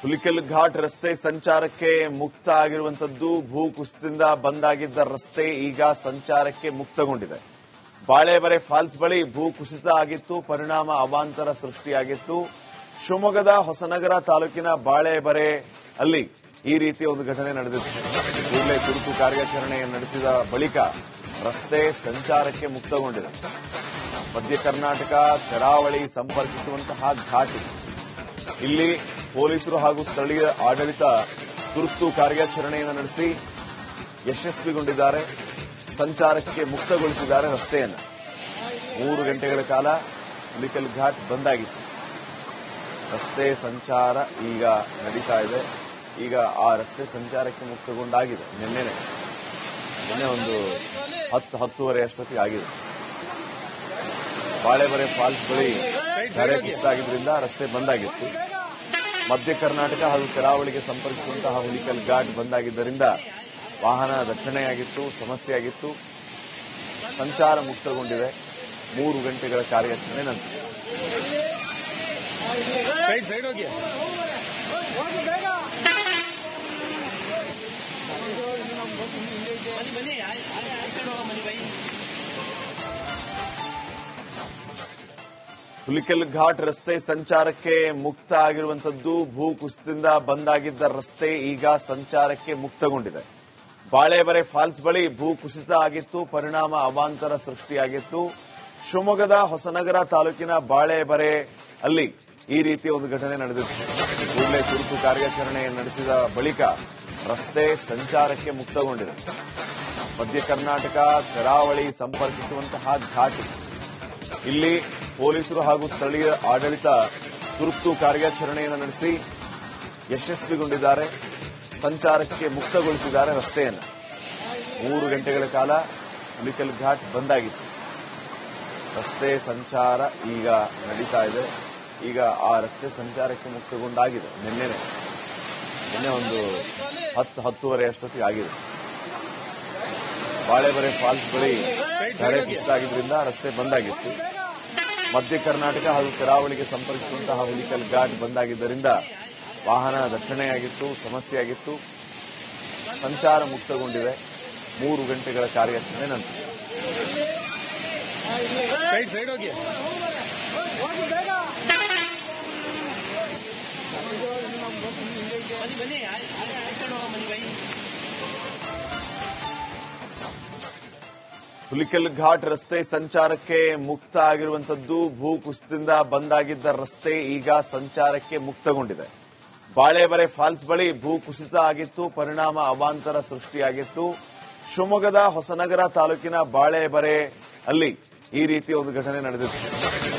ಹುಲಿಕಲ್ ಘಾಟ್ ರಸ್ತೆ ಸಂಚಾರಕ್ಕೆ ಮುಕ್ತ ಆಗಿರುವಂತದ್ದು. ಭೂಕುಸಿತದಿಂದ ಬಂದಾಗಿದ್ದ ರಸ್ತೆ ಈಗ ಸಂಚಾರಕ್ಕೆ ಮುಕ್ತಗೊಂಡಿದೆ. ಬಾಳೆಬರೆ ಫಾಲ್ಸ್ ಬಳಿ ಭೂಕುಸಿತ ಆಗಿತ್ತು, ಪರಿಣಾಮ ಅವಾಂತರ ಸೃಷ್ಟಿಯಾಗಿತ್ತು. ಶಿವಮೊಗ್ಗದ ಹೊಸನಗರ ತಾಲೂಕಿನ ಬಾಳೆಬರೆ ಅಲ್ಲಿ ಈ ರೀತಿಯ ಒಂದು ಘಟನೆ ನಡೆದಿತ್ತು. ಕೂಡಲೇ ತುರ್ತು ಕಾರ್ಯಾಚರಣೆ ನಡೆಸಿದ ಬಳಿಕ ರಸ್ತೆ ಸಂಚಾರಕ್ಕೆ ಮುಕ್ತಗೊಂಡಿದೆ. ಮಧ್ಯ ಕರ್ನಾಟಕ ಕರಾವಳಿ ಸಂಪರ್ಕಿಸುವಂತಹ ಘಾಟಿ. ಇಲ್ಲಿ ಪೊಲೀಸರು ಹಾಗೂ ಸ್ಥಳೀಯ ಆಡಳಿತ ತುರ್ತು ಕಾರ್ಯಾಚರಣೆಯನ್ನು ನಡೆಸಿ ಯಶಸ್ವಿಗೊಂಡಿದ್ದಾರೆ. ಸಂಚಾರಕ್ಕೆ ಮುಕ್ತಗೊಳಿಸಿದ್ದಾರೆ ರಸ್ತೆಯನ್ನು. 3 ಗಂಟೆಗಳ ಕಾಲ ಹುಲಿಕಲ್ ಘಾಟ್ ಬಂದಾಗಿತ್ತು. ರಸ್ತೆ ಸಂಚಾರ ಈಗ ನಡೀತಾ ಇದೆ. ಈಗ ಆ ರಸ್ತೆ ಸಂಚಾರಕ್ಕೆ ಮುಕ್ತಗೊಂಡಾಗಿದೆ. ನಿನ್ನೆ ಒಂದು 10-10:30 ಅಷ್ಟೊತ್ತಿಗೆ ಆಗಿದೆ. ಬಾಳೆಬರೆ ಫಾಲ್ಸ್ ಬಳಿ ಗಾಳಿ ಕುಸಿತ ಆಗಿದ್ದರಿಂದ ರಸ್ತೆ ಬಂದಾಗಿತ್ತು. ಮಧ್ಯ ಕರ್ನಾಟಕ ಹಾಗೂ ಕರಾವಳಿಗೆ ಸಂಪರ್ಕಿಸುವಂತಹ ಹುಲಿಕಲ್ ಘಾಟ್ ಬಂದಾಗಿದ್ದರಿಂದ ವಾಹನ ದಟ್ಟಣೆಯಾಗಿತ್ತು, ಸಮಸ್ಯೆಯಾಗಿತ್ತು. ಸಂಚಾರ ಮುಕ್ತಗೊಂಡಿದೆ 3 ಗಂಟೆಗಳ ಕಾರ್ಯಾಚರಣೆ ನಂತರ. ಹುಲಿಕಲ್ ಘಾಟ್ ರಸ್ತೆ ಸಂಚಾರಕ್ಕೆ ಮುಕ್ತ ಆಗಿರುವಂತದ್ದು. ಭೂಕುಸಿತದಿಂದ ಬಂದಾಗಿದ್ದ ರಸ್ತೆ ಈಗ ಸಂಚಾರಕ್ಕೆ ಮುಕ್ತಗೊಂಡಿದೆ. ಬಾಳೆಬರೆ ಫಾಲ್ಸ್ ಬಳಿ ಭೂಕುಸಿತ ಆಗಿತ್ತು, ಪರಿಣಾಮ ಅವಾಂತರ ಸೃಷ್ಟಿಯಾಗಿತ್ತು. ಶಿವಮೊಗ್ಗದ ಹೊಸನಗರ ತಾಲೂಕಿನ ಬಾಳೆಬರೆ ಅಲ್ಲಿ ಈ ರೀತಿಯ ಒಂದು ಘಟನೆ ನಡೆದಿತ್ತು. ಕೂಡಲೇ ತುರ್ತು ಕಾರ್ಯಾಚರಣೆ ನಡೆಸಿದ ಬಳಿಕ ರಸ್ತೆ ಸಂಚಾರಕ್ಕೆ ಮುಕ್ತಗೊಂಡಿದೆ. ಮಧ್ಯ ಕರ್ನಾಟಕ ಕರಾವಳಿ ಸಂಪರ್ಕಿಸುವಂತಹ ಘಾಟಿ. ಇಲ್ಲಿ ಪೊಲೀಸರು ಹಾಗೂ ಸ್ಥಳೀಯ ಆಡಳಿತ ತುರ್ತು ಕಾರ್ಯಾಚರಣೆಯನ್ನು ನಡೆಸಿ ಯಶಸ್ವಿಗೊಂಡಿದ್ದಾರೆ. ಸಂಚಾರಕ್ಕೆ ಮುಕ್ತಗೊಳಿಸಿದ್ದಾರೆ ರಸ್ತೆಯನ್ನು. 3 ಗಂಟೆಗಳ ಕಾಲ ಹುಲಿಕಲ್ ಘಾಟ್ ಬಂದಾಗಿತ್ತು. ರಸ್ತೆ ಸಂಚಾರ ಈಗ ನಡೀತಾ ಇದೆ. ಈಗ ಆ ರಸ್ತೆ ಸಂಚಾರಕ್ಕೆ ಮುಕ್ತಗೊಂಡಾಗಿದೆ. ನಿನ್ನೆ ಒಂದು 10-10:30 ಅಷ್ಟೊತ್ತಿಗೆ ಆಗಿದೆ. ಬಾಳೆಬರೆ ಫಾಲ್ಸ್ ಬಳಿ ಗಾಳಿ ಕುಸಿತ ಆಗಿದ್ದರಿಂದ ರಸ್ತೆ ಬಂದಾಗಿತ್ತು. ಮಧ್ಯ ಕರ್ನಾಟಕ ಹಾಗೂ ಕರಾವಳಿಗೆ ಸಂಪರ್ಕಿಸುವಂತಹ ಹುಲಿಕಲ್ ಘಾಟ್ ಬಂದಾಗಿದ್ದರಿಂದ ವಾಹನ ದಟ್ಟಣೆಯಾಗಿತ್ತು, ಸಮಸ್ಯೆಯಾಗಿತ್ತು. ಸಂಚಾರ ಮುಕ್ತಗೊಂಡಿದೆ 3 ಗಂಟೆಗಳ ಕಾರ್ಯಾಚರಣೆ ನಂತರ. ಹುಲಿಕಲ್ ಘಾಟ್ ರಸ್ತೆ ಸಂಚಾರಕ್ಕೆ ಮುಕ್ತ ಆಗಿರುವಂತದ್ದು. ಭೂಕುಸಿತದಿಂದ ಬಂದಾಗಿದ್ದ ರಸ್ತೆ ಈಗ ಸಂಚಾರಕ್ಕೆ ಮುಕ್ತಗೊಂಡಿದೆ. ಬಾಳೆಬರೆ ಫಾಲ್ಸ್ ಬಳಿ ಭೂಕುಸಿತ ಆಗಿತ್ತು, ಪರಿಣಾಮ ಅವಾಂತರ ಸೃಷ್ಟಿಯಾಗಿತ್ತು. ಶಿವಮೊಗ್ಗದ ಹೊಸನಗರ ತಾಲೂಕಿನ ಬಾಳೆಬರೆ ಅಲ್ಲಿ ಈ ರೀತಿಯ ಒಂದು ಘಟನೆ ನಡೆದಿತ್ತು.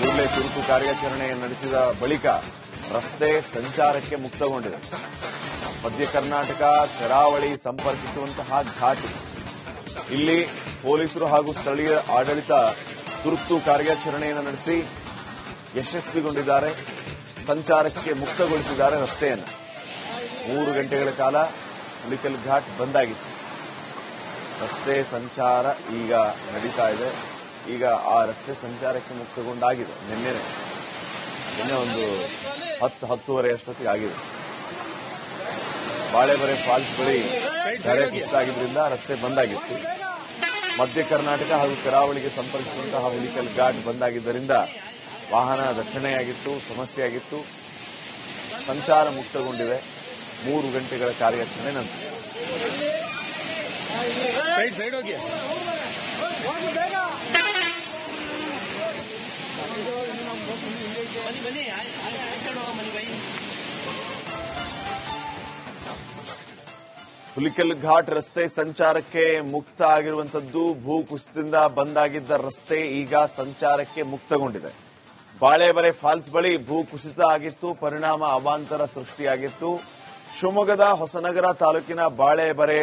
ಕೂಡಲೇ ತುರ್ತು ಕಾರ್ಯಾಚರಣೆ ನಡೆಸಿದ ಬಳಿಕ ರಸ್ತೆ ಸಂಚಾರಕ್ಕೆ ಮುಕ್ತಗೊಂಡಿದೆ. ಮಧ್ಯ ಕರ್ನಾಟಕ ಕರಾವಳಿ ಸಂಪರ್ಕಿಸುವಂತಹ ಘಾಟಿ. ಇಲ್ಲಿ ಪೊಲೀಸರು ಹಾಗೂ ಸ್ಥಳೀಯ ಆಡಳಿತ ತುರ್ತು ಕಾರ್ಯಾಚರಣೆಯನ್ನು ನಡೆಸಿ ಯಶಸ್ವಿಗೊಂಡಿದ್ದಾರೆ. ಸಂಚಾರಕ್ಕೆ ಮುಕ್ತಗೊಳಿಸಿದ್ದಾರೆ ರಸ್ತೆಯನ್ನು. 3 ಗಂಟೆಗಳ ಕಾಲ ಹುಲಿಕಲ್ ಘಾಟ್ ಬಂದಾಗಿತ್ತು. ರಸ್ತೆ ಸಂಚಾರ ಈಗ ನಡೀತಾ ಇದೆ. ಈಗ ಆ ರಸ್ತೆ ಸಂಚಾರಕ್ಕೆ ಮುಕ್ತಗೊಂಡಾಗಿದೆ. ನಿನ್ನೆ ಒಂದು 10-10:30 ಅಷ್ಟೊತ್ತಿಗೆ ಆಗಿದೆ. ಬಾಳೆಬರೆ ಫಾಲ್ಸ್ ಬಳಿ ಗಾಳಿ ಕುಸಿತ ಆಗಿದ್ದರಿಂದ ರಸ್ತೆ ಬಂದಾಗಿತ್ತು. ಮಧ್ಯ ಕರ್ನಾಟಕ ಹಾಗೂ ಕರಾವಳಿಗೆ ಸಂಪರ್ಕಿಸುವಂತಹ ಹುಲಿಕಲ್ ಘಾಟ್ ಬಂದಾಗಿದ್ದರಿಂದ ವಾಹನ ದಟ್ಟಣೆಯಾಗಿತ್ತು, ಸಮಸ್ಯೆಯಾಗಿತ್ತು. ಸಂಚಾರ ಮುಕ್ತಗೊಂಡಿದೆ 3 ಗಂಟೆಗಳ ಕಾರ್ಯಾಚರಣೆ ನಂತರ. ಹುಲಿಕಲ್ ಘಾಟ್ ರಸ್ತೆ ಸಂಚಾರಕ್ಕೆ ಮುಕ್ತ ಆಗಿರುವಂತದ್ದು. ಭೂಕುಸಿತದಿಂದ ಬಂದಾಗಿದ್ದ ರಸ್ತೆ ಈಗ ಸಂಚಾರಕ್ಕೆ ಮುಕ್ತಗೊಂಡಿದೆ. ಬಾಳೆಬರೆ ಫಾಲ್ಸ್ ಬಳಿ ಭೂಕುಸಿತ ಆಗಿತ್ತು, ಪರಿಣಾಮ ಅವಾಂತರ ಸೃಷ್ಟಿಯಾಗಿತ್ತು. ಶಿವಮೊಗ್ಗದ ಹೊಸನಗರ ತಾಲೂಕಿನ ಬಾಳೆಬರೆ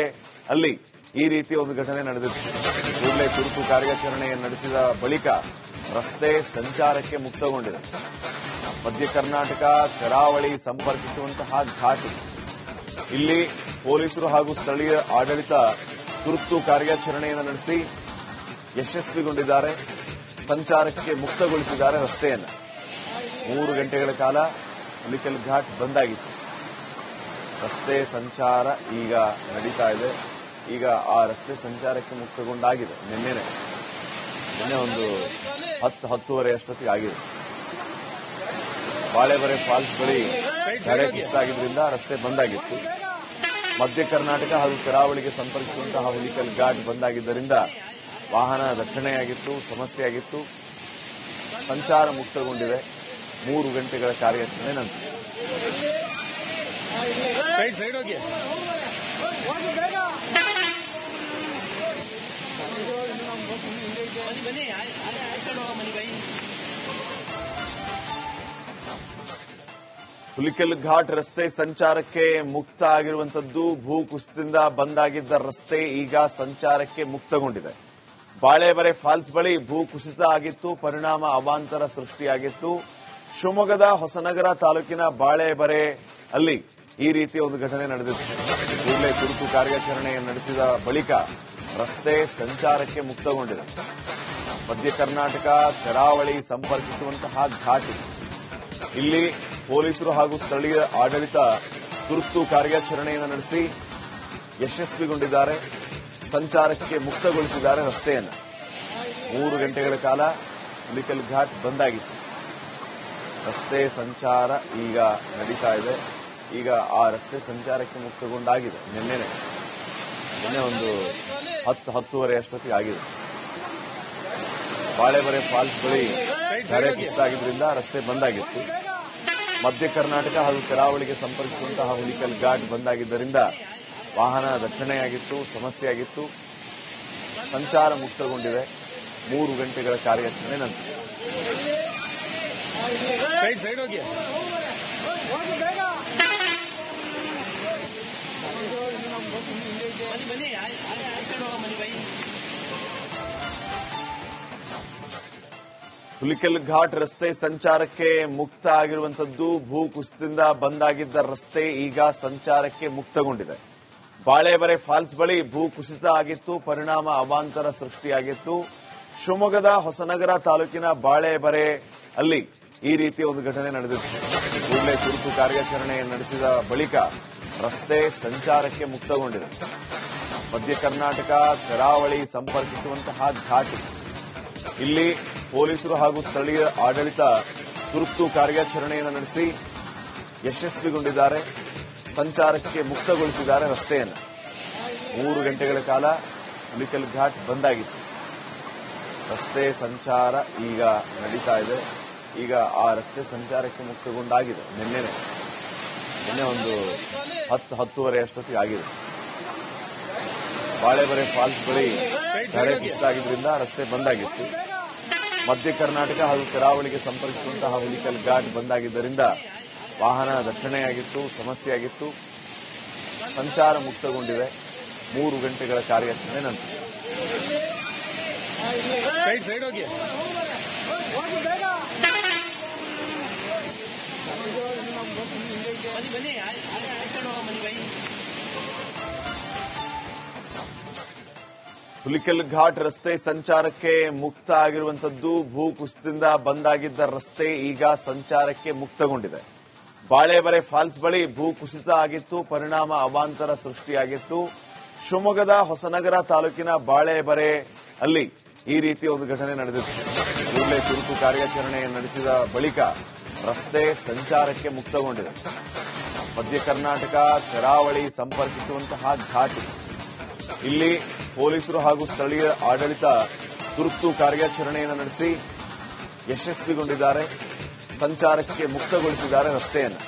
ಅಲ್ಲಿ ಈ ರೀತಿಯ ಒಂದು ಘಟನೆ ನಡೆದಿತ್ತು. ಕೂಡಲೇ ತುರ್ತು ಕಾರ್ಯಾಚರಣೆ ನಡೆಸಿದ ಬಳಿಕ ರಸ್ತೆ ಸಂಚಾರಕ್ಕೆ ಮುಕ್ತಗೊಂಡಿದೆ. ಮಧ್ಯ ಕರ್ನಾಟಕ ಕರಾವಳಿ ಸಂಪರ್ಕಿಸುವಂತಹ ಘಾಟಿ. ಇಲ್ಲಿ ಪೊಲೀಸರು ಹಾಗೂ ಸ್ಥಳೀಯ ಆಡಳಿತ ತುರ್ತು ಕಾರ್ಯಾಚರಣೆಯನ್ನು ನಡೆಸಿ ಯಶಸ್ವಿಗೊಂಡಿದ್ದಾರೆ. ಸಂಚಾರಕ್ಕೆ ಮುಕ್ತಗೊಳಿಸಿದ್ದಾರೆ ರಸ್ತೆಯನ್ನು. 3 ಗಂಟೆಗಳ ಕಾಲ ಹುಲಿಕಲ್ ಘಾಟ್ ಬಂದಾಗಿತ್ತು. ರಸ್ತೆ ಸಂಚಾರ ಈಗ ನಡೀತಾ ಇದೆ. ಈಗ ಆ ರಸ್ತೆ ಸಂಚಾರಕ್ಕೆ ಮುಕ್ತಗೊಂಡಾಗಿದೆ. ನಿನ್ನೆ ಒಂದು 10-10:30 ಅಷ್ಟೊತ್ತಿಗೆ ಆಗಿದೆ. ಬಾಳೆಬರೆ ಫಾಲ್ಸ್ ಬಳಿ ಗಾಳಿ ಕುಸಿತಾಗಿದ್ದರಿಂದ ರಸ್ತೆ ಬಂದಾಗಿತ್ತು. ಮಧ್ಯ ಕರ್ನಾಟಕ ಹಾಗೂ ಕರಾವಳಿಗೆ ಸಂಪರ್ಕಿಸುವಂತಹ ಹುಲಿಕಲ್ ಘಾಟ್ ಬಂದಾಗಿದ್ದರಿಂದ ವಾಹನ ದಟ್ಟಣೆಯಾಗಿತ್ತು, ಸಮಸ್ಯೆಯಾಗಿತ್ತು. ಸಂಚಾರ ಮುಕ್ತಗೊಂಡಿದೆ 3 ಗಂಟೆಗಳ ಕಾರ್ಯಾಚರಣೆ ನಂತರ. ಹುಲಿಕಲ್ ಘಾಟ್ ರಸ್ತೆ ಸಂಚಾರಕ್ಕೆ ಮುಕ್ತ ಆಗಿರುವಂತದ್ದು. ಭೂಕುಸಿತದಿಂದ ಬಂದಾಗಿದ್ದ ರಸ್ತೆ ಈಗ ಸಂಚಾರಕ್ಕೆ ಮುಕ್ತಗೊಂಡಿದೆ. ಬಾಳೆಬರೆ ಫಾಲ್ಸ್ ಬಳಿ ಭೂಕುಸಿತ ಆಗಿತ್ತು, ಪರಿಣಾಮ ಅವಾಂತರ ಸೃಷ್ಟಿಯಾಗಿತ್ತು. ಶಿವಮೊಗ್ಗದ ಹೊಸನಗರ ತಾಲೂಕಿನ ಬಾಳೆಬರೆ ಅಲ್ಲಿ ಈ ರೀತಿಯ ಒಂದು ಘಟನೆ ನಡೆದಿತ್ತು. ಕೂಡಲೇ ತುರ್ತು ಕಾರ್ಯಾಚರಣೆ ನಡೆಸಿದ ಬಳಿಕ ರಸ್ತೆ ಸಂಚಾರಕ್ಕೆ ಮುಕ್ತಗೊಂಡಿದೆ. ಮಧ್ಯ ಕರ್ನಾಟಕ ಕರಾವಳಿ ಸಂಪರ್ಕಿಸುವಂತಹ ಘಾಟ್ ಇಲ್ಲಿ ಪೊಲೀಸರು ಹಾಗೂ ಸ್ಥಳೀಯ ಆಡಳಿತ ತುರ್ತು ಕಾರ್ಯಾಚರಣೆಯನ್ನು ನಡೆಸಿ ಯಶಸ್ವಿಗೊಂಡಿದ್ದಾರೆ. ಸಂಚಾರಕ್ಕೆ ಮುಕ್ತಗೊಳಿಸಿದ್ದಾರೆ ರಸ್ತೆಯನ್ನು. 3 ಗಂಟೆಗಳ ಕಾಲ ಹುಲಿಕಲ್ ಘಾಟ್ ಬಂದಾಗಿತ್ತು. ರಸ್ತೆ ಸಂಚಾರ ಈಗ ನಡೀತಾ ಇದೆ. ಈಗ ಆ ರಸ್ತೆ ಸಂಚಾರಕ್ಕೆ ಮುಕ್ತಗೊಂಡಾಗಿದೆ. ನಿನ್ನೆ ಒಂದು 10-10:30 ಅಷ್ಟೊತ್ತಿಗೆ ಆಗಿದೆ. ಬಾಳೆಬರೆ ಫಾಲ್ಸ್ ಬಳಿ ಗಾಳಿ ಕುಸಿತಾಗಿದ್ದರಿಂದ ರಸ್ತೆ ಬಂದಾಗಿತ್ತು. ಮಧ್ಯ ಕರ್ನಾಟಕ ಹಾಗೂ ಕರಾವಳಿಗೆ ಸಂಪರ್ಕಿಸುವಂತಹ ಹುಲಿಕಲ್ ಘಾಟ್ ಬಂದಾಗಿದ್ದರಿಂದ ವಾಹನ ದಟ್ಟಣೆಯಾಗಿತ್ತು, ಸಮಸ್ಯೆಯಾಗಿತ್ತು. ಸಂಚಾರ ಮುಕ್ತಗೊಂಡಿದೆ 3 ಗಂಟೆಗಳ ಕಾರ್ಯಾಚರಣೆ ನಂತರ. ಹುಲಿಕಲ್ ಘಾಟ್ ರಸ್ತೆ ಸಂಚಾರಕ್ಕೆ ಮುಕ್ತ ಆಗಿರುವಂತದ್ದು. ಭೂಕುಸಿತದಿಂದ ಬಂದಾಗಿದ್ದ ರಸ್ತೆ ಈಗ ಸಂಚಾರಕ್ಕೆ ಮುಕ್ತಗೊಂಡಿದೆ. ಬಾಳೆಬರೆ ಫಾಲ್ಸ್ ಬಳಿ ಭೂಕುಸಿತ ಆಗಿತ್ತು, ಪರಿಣಾಮ ಅವಾಂತರ ಸೃಷ್ಟಿಯಾಗಿತ್ತು. ಶಿವಮೊಗ್ಗದ ಹೊಸನಗರ ತಾಲೂಕಿನ ಬಾಳೆಬರೆ ಅಲ್ಲಿ ಈ ರೀತಿಯ ಒಂದು ಘಟನೆ ನಡೆದಿತ್ತು. ಕೂಡಲೇ ತುರ್ತು ಕಾರ್ಯಾಚರಣೆ ನಡೆಸಿದ ಬಳಿಕ ರಸ್ತೆ ಸಂಚಾರಕ್ಕೆ ಮುಕ್ತಗೊಂಡಿದೆ. ಮಧ್ಯ ಕರ್ನಾಟಕ ಕರಾವಳಿ ಸಂಪರ್ಕಿಸುವಂತಹ ಘಾಟ್ ಇಲ್ಲಿ ಪೊಲೀಸರು ಹಾಗೂ ಸ್ಥಳೀಯ ಆಡಳಿತ ತುರ್ತು ಕಾರ್ಯಾಚರಣೆಯನ್ನು ನಡೆಸಿ ಯಶಸ್ವಿಗೊಂಡಿದ್ದಾರೆ. ಸಂಚಾರಕ್ಕೆ ಮುಕ್ತಗೊಳಿಸಿದ್ದಾರೆ ರಸ್ತೆಯನ್ನು. 3 ಗಂಟೆಗಳ ಕಾಲ ಹುಲಿಕಲ್ ಘಾಟ್ ಬಂದಾಗಿತ್ತು. ರಸ್ತೆ ಸಂಚಾರ ಈಗ ನಡೀತಾ ಇದೆ. ಈಗ ಆ ರಸ್ತೆ ಸಂಚಾರಕ್ಕೆ ಮುಕ್ತಗೊಂಡಾಗಿದೆ. ನಿನ್ನೆ ಒಂದು 10-10:30 ಅಷ್ಟೊತ್ತಿಗೆ ಆಗಿದೆ. ಬಾಳೆಬರೆ ಫಾಲ್ಸ್ ಬಳಿ ಗಾಳಿ ಕುಸಿತಾಗಿದ್ದರಿಂದ ರಸ್ತೆ ಬಂದಾಗಿತ್ತು. ಮಧ್ಯ ಕರ್ನಾಟಕ ಹಾಗೂ ಕರಾವಳಿಗೆ ಸಂಪರ್ಕಿಸುವಂತಹ ಹುಲಿಕಲ್ ಘಾಟ್ ಬಂದಾಗಿದ್ದರಿಂದ ವಾಹನ ದಟ್ಟಣೆಯಾಗಿತ್ತು, ಸಮಸ್ಯೆಯಾಗಿತ್ತು. ಸಂಚಾರ ಮುಕ್ತಗೊಂಡಿದೆ 3 ಗಂಟೆಗಳ ಕಾರ್ಯಾಚರಣೆ ನಂತರ. ಹುಲಿಕಲ್ ಘಾಟ್ ರಸ್ತೆ ಸಂಚಾರಕ್ಕೆ ಮುಕ್ತ ಆಗಿರುವಂತದ್ದು. ಭೂಕುಸಿತದಿಂದ ಬಂದಾಗಿದ್ದ ರಸ್ತೆ ಈಗ ಸಂಚಾರಕ್ಕೆ ಮುಕ್ತಗೊಂಡಿದೆ. ಬಾಳೆಬರೆ ಫಾಲ್ಸ್ ಬಳಿ ಭೂಕುಸಿತ ಆಗಿತ್ತು, ಪರಿಣಾಮ ಅವಾಂತರ ಸೃಷ್ಟಿಯಾಗಿತ್ತು. ಶಿವಮೊಗ್ಗದ ಹೊಸನಗರ ತಾಲೂಕಿನ ಬಾಳೆಬರೆ ಅಲ್ಲಿ ಈ ರೀತಿಯ ಒಂದು ಘಟನೆ ನಡೆದಿತ್ತು. ಕೂಡಲೇ ತುರ್ತು ಕಾರ್ಯಾಚರಣೆ ನಡೆಸಿದ ಬಳಿಕ ರಸ್ತೆ ಸಂಚಾರಕ್ಕೆ ಮುಕ್ತಗೊಂಡಿದೆ. ಮಧ್ಯ ಕರ್ನಾಟಕ ಕರಾವಳಿ ಸಂಪರ್ಕಿಸುವಂತಹ ಘಾಟ್ ಇಲ್ಲಿ ಪೊಲೀಸರು ಹಾಗೂ ಸ್ಥಳೀಯ ಆಡಳಿತ ತುರ್ತು ಕಾರ್ಯಾಚರಣೆಯನ್ನು ನಡೆಸಿ ಯಶಸ್ವಿಗೊಂಡಿದ್ದಾರೆ. ಸಂಚಾರಕ್ಕೆ ಮುಕ್ತಗೊಳಿಸಿದ್ದಾರೆ ರಸ್ತೆಯನ್ನು.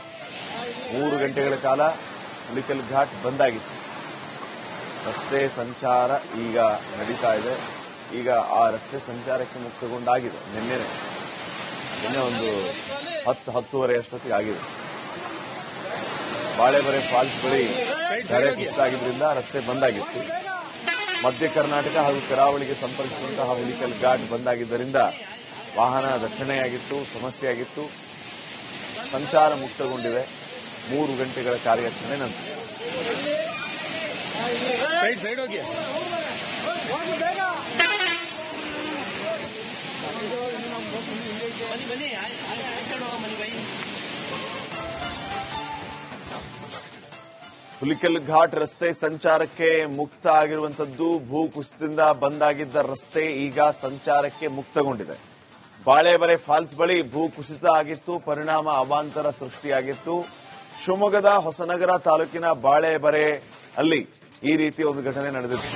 3 ಗಂಟೆಗಳ ಕಾಲ ಹುಲಿಕಲ್ ಘಾಟ್ ಬಂದಾಗಿತ್ತು. ರಸ್ತೆ ಸಂಚಾರ ಈಗ ನಡೀತಾ ಇದೆ. ಈಗ ಆ ರಸ್ತೆ ಸಂಚಾರಕ್ಕೆ ಮುಕ್ತಗೊಂಡಾಗಿದೆ. ನಿನ್ನೆ ಒಂದು 10-10:30 ಅಷ್ಟೊತ್ತಿಗೆ ಆಗಿದೆ. ಬಾಳೆಬರೆ ಫಾಲ್ಸ್ ಬಳಿ ಗಾಳಿ ಕುಸಿತಾಗಿದ್ದರಿಂದ ರಸ್ತೆ ಬಂದಾಗಿತ್ತು. ಮಧ್ಯ ಕರ್ನಾಟಕ ಹಾಗೂ ಕರಾವಳಿಗೆ ಸಂಪರ್ಕಿಸುವಂತಹ ಹುಲಿಕಲ್ ಘಾಟ್ ಬಂದಾಗಿದ್ದರಿಂದ ವಾಹನ ದಟ್ಟಣೆಯಾಗಿತ್ತು, ಸಮಸ್ಯೆಯಾಗಿತ್ತು. ಸಂಚಾರ ಮುಕ್ತಗೊಂಡಿದೆ 3 ಗಂಟೆಗಳ ಕಾರ್ಯಾಚರಣೆ ನಂತರ. ಹುಲಿಕಲ್ ಘಾಟ್ ರಸ್ತೆ ಸಂಚಾರಕ್ಕೆ ಮುಕ್ತ ಆಗಿರುವಂತದ್ದು. ಭೂಕುಸಿತದಿಂದ ಬಂದಾಗಿದ್ದ ರಸ್ತೆ ಈಗ ಸಂಚಾರಕ್ಕೆ ಮುಕ್ತಗೊಂಡಿದೆ. ಬಾಳೆಬರೆ ಫಾಲ್ಸ್ ಬಳಿ ಭೂಕುಸಿತ ಆಗಿತ್ತು, ಪರಿಣಾಮ ಅವಾಂತರ ಸೃಷ್ಟಿಯಾಗಿತ್ತು. ಶಿವಮೊಗ್ಗದ ಹೊಸನಗರ ತಾಲೂಕಿನ ಬಾಳೆಬರೆ ಅಲ್ಲಿ ಈ ರೀತಿ ಒಂದು ಘಟನೆ ನಡೆದಿತ್ತು.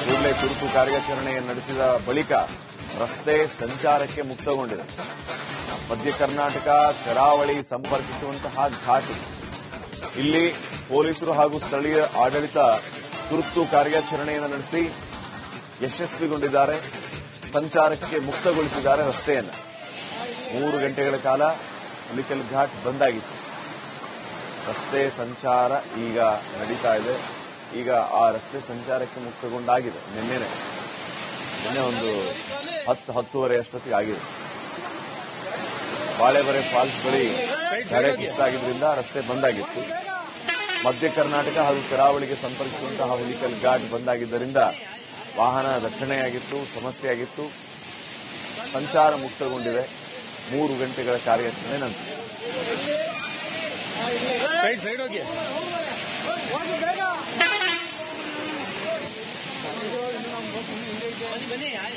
ಕೂಡಲೇ ತುರ್ತು ಕಾರ್ಯಾಚರಣೆ ನಡೆಸಿದ ಬಳಿಕ ರಸ್ತೆ ಸಂಚಾರಕ್ಕೆ ಮುಕ್ತಗೊಂಡಿದೆ. ಮಧ್ಯ ಕರ್ನಾಟಕ ಕರಾವಳಿ ಸಂಪರ್ಕಿಸುವಂತಹ ಘಾಟ್. ಇಲ್ಲಿ ಪೊಲೀಸರು ಹಾಗೂ ಸ್ಥಳೀಯ ಆಡಳಿತ ತುರ್ತು ಕಾರ್ಯಾಚರಣೆಯನ್ನು ನಡೆಸಿ ಯಶಸ್ವಿಗೊಂಡಿದ್ದಾರೆ. ಸಂಚಾರಕ್ಕೆ ಮುಕ್ತಗೊಳಿಸಿದ್ದಾರೆ ರಸ್ತೆಯನ್ನು. 3 ಗಂಟೆಗಳ ಕಾಲ ಹುಲಿಕಲ್ ಘಾಟ್ ಬಂದಾಗಿತ್ತು. ರಸ್ತೆ ಸಂಚಾರ ಈಗ ನಡೀತಾ ಇದೆ. ಈಗ ಆ ರಸ್ತೆ ಸಂಚಾರಕ್ಕೆ ಮುಕ್ತಗೊಂಡಾಗಿದೆ. ನಿನ್ನೆ ಒಂದು 10-10:30 ಅಷ್ಟೊತ್ತಿಗೆ ಆಗಿದೆ. ಬಾಳೆಬರೆ ಫಾಲ್ಸ್ ಬಳಿ ಗಾಳಿ ಕುಸಿತ ಆಗಿದ್ರಿಂದ ರಸ್ತೆ ಬಂದಾಗಿತ್ತು. ಮಧ್ಯ ಕರ್ನಾಟಕ ಹಾಗೂ ಕರಾವಳಿಗೆ ಸಂಪರ್ಕಿಸುವಂತಹ ಹುಲಿಕಲ್ ಘಾಟ್ ಬಂದಾಗಿದ್ದರಿಂದ ವಾಹನ ದಟ್ಟಣೆಯಾಗಿತ್ತು, ಸಮಸ್ಯೆಯಾಗಿತ್ತು. ಸಂಚಾರ ಮುಕ್ತಗೊಂಡಿದೆ 3 ಗಂಟೆಗಳ ಕಾರ್ಯಾಚರಣೆ ನಂತರ. बने यार